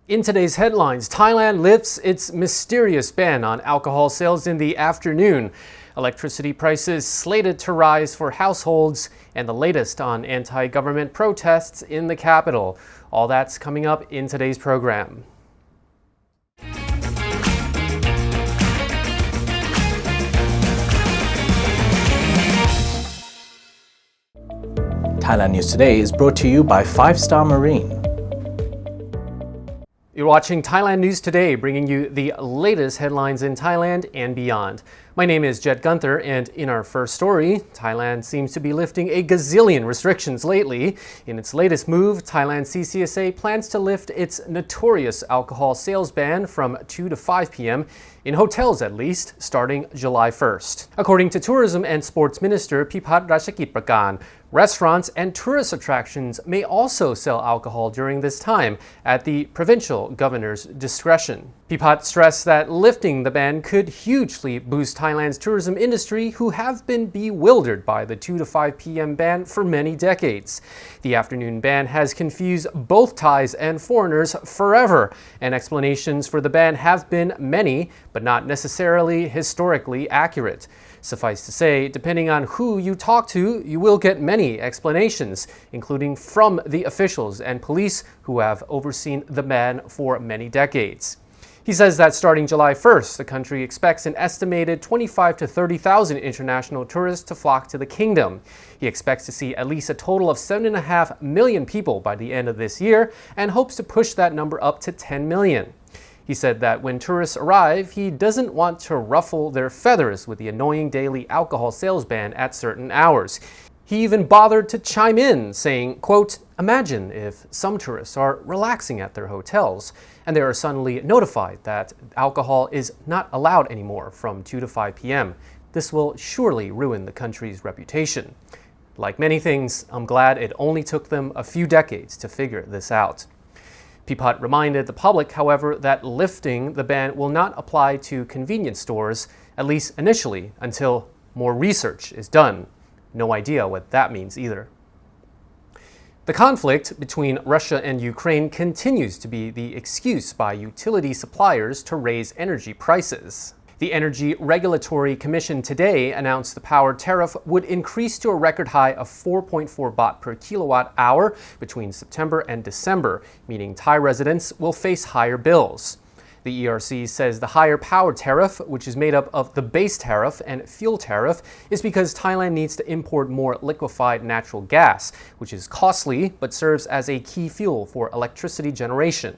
In today's headlines, Thailand lifts its mysterious ban on alcohol sales in the afternoon. Electricity prices slated to rise for households, and the latest on anti-government protests in the capital. All that's coming up in today's program. Thailand News Today is brought to you by 5-Star Marine. You're watching Thailand News Today, bringing you the latest headlines in Thailand and beyond. My name is Jet Gunther, and in our first story, Thailand seems to be lifting a gazillion restrictions lately. In its latest move, Thailand CCSA plans to lift its notorious alcohol sales ban from 2 to 5 p.m., in hotels at least, starting July 1st. According to Tourism and Sports Minister Thaienergyprices, restaurants and tourist attractions may also sell alcohol during this time at the provincial governor's discretion. Pipat stressed that lifting the ban could hugely boost Thailand's tourism industry, who have been bewildered by the 2 to 5 p.m. ban for many decades. The afternoon ban has confused both Thais and foreigners forever, and explanations for the ban have been many, but not necessarily historically accurate. Suffice to say, depending on who you talk to, you will get many explanations, including from the officials and police who have overseen the ban for many decades. He says that starting July 1st, the country expects an estimated 25 to 30,000 international tourists to flock to the kingdom. He expects to see at least a total of 7.5 million people by the end of this year and hopes to push that number up to 10 million. He said that when tourists arrive, he doesn't want to ruffle their feathers with the annoying daily alcohol sales ban at certain hours. He even bothered to chime in, saying, quote, "Imagine if some tourists are relaxing at their hotels and they are suddenly notified that alcohol is not allowed anymore from 2 to 5 p.m. This will surely ruin the country's reputation. Like many things, I'm glad it only took them a few decades to figure this out." Pipat reminded the public, however, that lifting the ban will not apply to convenience stores, at least initially, until more research is done. No idea what that means either. The conflict between Russia and Ukraine continues to be the excuse by utility suppliers to raise energy prices. The Energy Regulatory Commission today announced the power tariff would increase to a record high of 4.4 baht per kilowatt hour between September and December, meaning Thai residents will face higher bills. The ERC says the higher power tariff, which is made up of the base tariff and fuel tariff, is because Thailand needs to import more liquefied natural gas, which is costly but serves as a key fuel for electricity generation.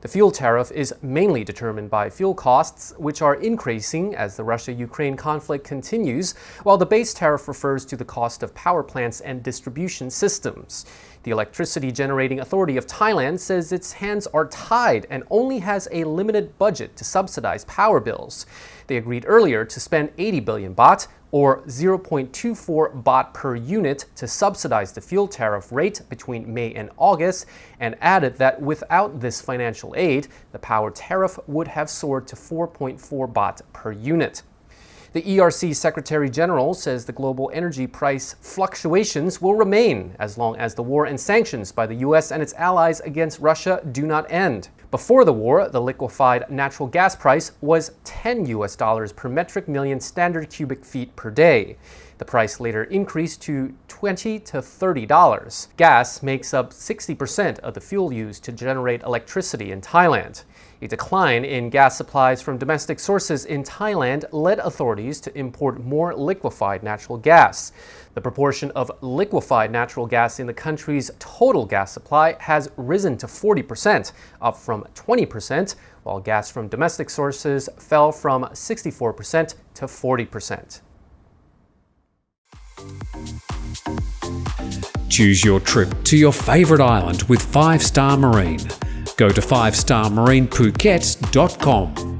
The fuel tariff is mainly determined by fuel costs, which are increasing as the Russia-Ukraine conflict continues, while the base tariff refers to the cost of power plants and distribution systems. The Electricity Generating Authority of Thailand says its hands are tied and only has a limited budget to subsidize power bills. They agreed earlier to spend 80 billion baht, or 0.24 baht per unit, to subsidize the fuel tariff rate between May and August, and added that without this financial aid, the power tariff would have soared to 4.4 baht per unit. The ERC Secretary General says the global energy price fluctuations will remain as long as the war and sanctions by the US and its allies against Russia do not end. Before the war, the liquefied natural gas price was $10 per metric million standard cubic feet per day. The price later increased to $20 to $30. Gas makes up 60% of the fuel used to generate electricity in Thailand. A decline in gas supplies from domestic sources in Thailand led authorities to import more liquefied natural gas. The proportion of liquefied natural gas in the country's total gas supply has risen to 40%, up from 20%, while gas from domestic sources fell from 64% to 40%. Choose your trip to your favorite island with 5-Star Marine. Go to 5starmarinephuket.com.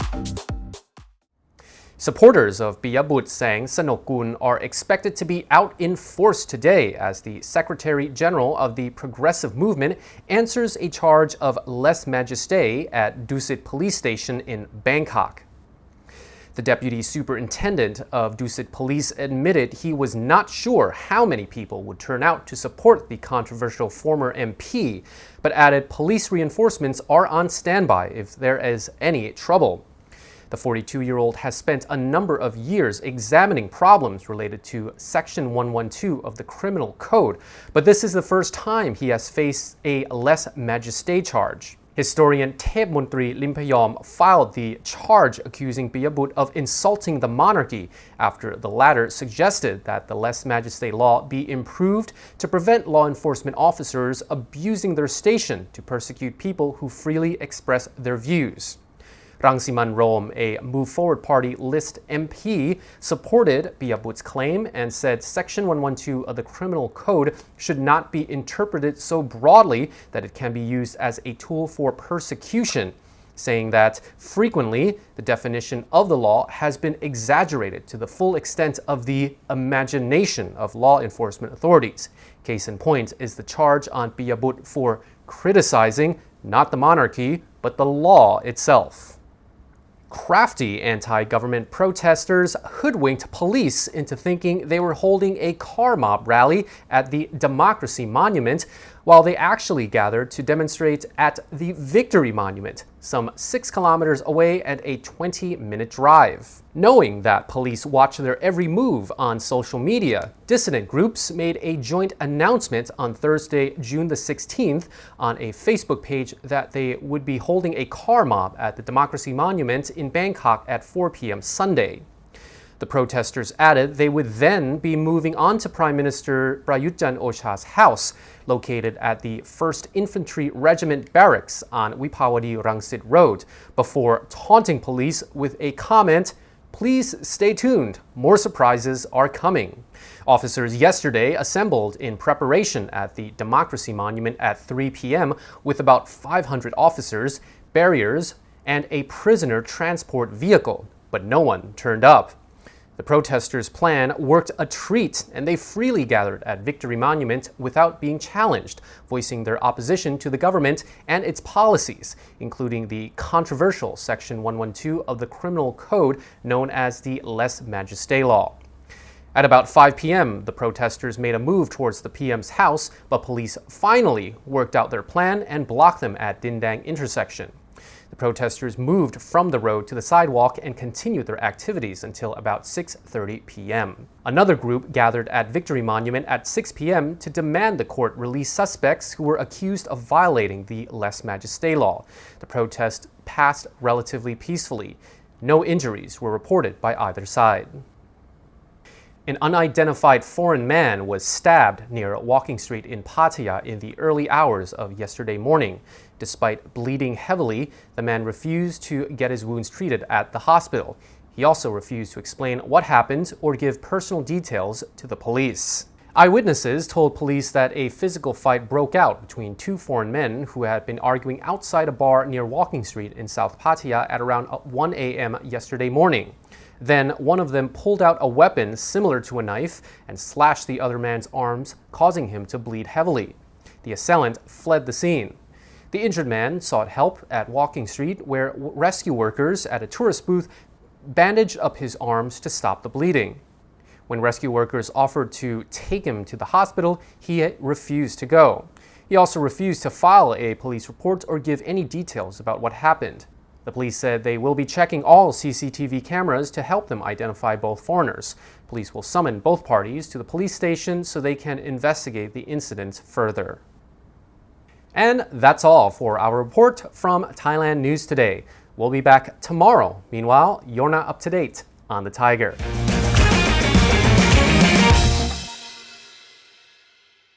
Supporters of Piyabut Sang Sanokul are expected to be out in force today as the Secretary General of the Progressive Movement answers a charge of lèse majesté at Dusit Police Station in Bangkok. The deputy superintendent of Dusit Police admitted he was not sure how many people would turn out to support the controversial former MP, but added police reinforcements are on standby if there is any trouble. The 42-year-old has spent a number of years examining problems related to Section 112 of the Criminal Code, but this is the first time he has faced a lèse majesté charge. Historian Thep Montri Limpayom filed the charge accusing Piyabut of insulting the monarchy after the latter suggested that the lèse majesté law be improved to prevent law enforcement officers abusing their station to persecute people who freely express their views. Rangsiman Rom, a Move Forward Party list MP, supported Piyabut's claim and said Section 112 of the Criminal Code should not be interpreted so broadly that it can be used as a tool for persecution, saying that frequently the definition of the law has been exaggerated to the full extent of the imagination of law enforcement authorities. Case in point is the charge on Piyabut for criticizing not the monarchy, but the law itself. Crafty anti-government protesters hoodwinked police into thinking they were holding a car mob rally at the Democracy Monument, while they actually gathered to demonstrate at the Victory Monument, some 6 kilometers away and a 20-minute drive. Knowing that police watch their every move on social media, dissident groups made a joint announcement on Thursday, June the 16th, on a Facebook page that they would be holding a car mob at the Democracy Monument in Bangkok at 4 p.m. Sunday. The protesters added they would then be moving on to Prime Minister Prayut Chan-o-cha's house, located at the 1st Infantry Regiment Barracks on Wipawadi Rangsit Road, before taunting police with a comment, "Please stay tuned, more surprises are coming." Officers yesterday assembled in preparation at the Democracy Monument at 3 p.m. with about 500 officers, barriers, and a prisoner transport vehicle, but no one turned up. The protesters' plan worked a treat, and they freely gathered at Victory Monument without being challenged, voicing their opposition to the government and its policies, including the controversial Section 112 of the Criminal Code known as the lèse majesté law. At about 5 p.m., the protesters made a move towards the PM's house, but police finally worked out their plan and blocked them at Dindang intersection. The protesters moved from the road to the sidewalk and continued their activities until about 6:30 p.m. Another group gathered at Victory Monument at 6 p.m. to demand the court release suspects who were accused of violating the lèse majesté law. The protest passed relatively peacefully. No injuries were reported by either side. An unidentified foreign man was stabbed near Walking Street in Pattaya in the early hours of yesterday morning. Despite bleeding heavily, the man refused to get his wounds treated at the hospital. He also refused to explain what happened or give personal details to the police. Eyewitnesses told police that a physical fight broke out between 2 foreign men who had been arguing outside a bar near Walking Street in South Pattaya at around 1 a.m. yesterday morning. Then one of them pulled out a weapon similar to a knife and slashed the other man's arms, causing him to bleed heavily. The assailant fled the scene. The injured man sought help at Walking Street, where rescue workers at a tourist booth bandaged up his arms to stop the bleeding. When rescue workers offered to take him to the hospital, he refused to go. He also refused to file a police report or give any details about what happened. The police said they will be checking all CCTV cameras to help them identify both foreigners. Police will summon both parties to the police station so they can investigate the incident further. And that's all for our report from Thailand News Today. We'll be back tomorrow. Meanwhile, you're not up to date on the Thaiger.